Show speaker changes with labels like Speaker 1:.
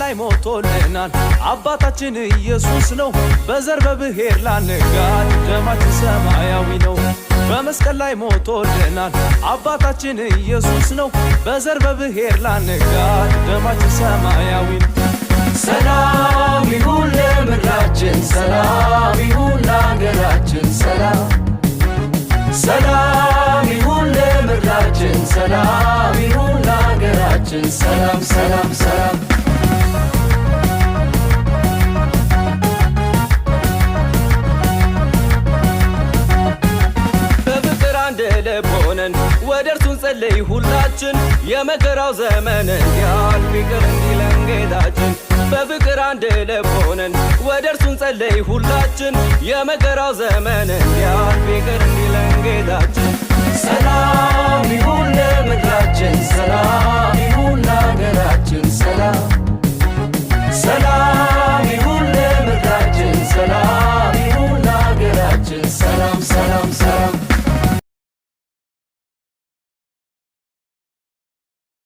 Speaker 1: ላይ ሞቶልናል አባታችን ኢየሱስ ነው በዘር በብሔር ላንጋድ ደማችን ሰማያዊ ነው በመስቀል ላይ ሞቶልናል አባታችን ኢየሱስ ነው በዘር በብሔር ላንጋድ ደማችን ሰማያዊ ነው
Speaker 2: ሰላም ይሁን ለምድራችን ሰላም ይሁን ለሀገራችን ሰላም ይሁን ለምድራችን ሰላም ይሁን ለሀገራችን ሰላም ሰላም ሰላም
Speaker 3: በፍቅር አንድ ልብ ሆነን ወደ እርሱ እንጸልይ ሁላችን የመከራው ዘመን እንዲያልፍ ይቅር እንዲለን ጌታችን በፍቅር አንድ ልብ ሆነን ወደ እርሱ እንጸልይ ሁላችን የመከራው ዘመን እንዲያልፍ ይቅር እንዲለን ጌታችን
Speaker 2: ሰላም ይሁን ለምድራችን ሰላም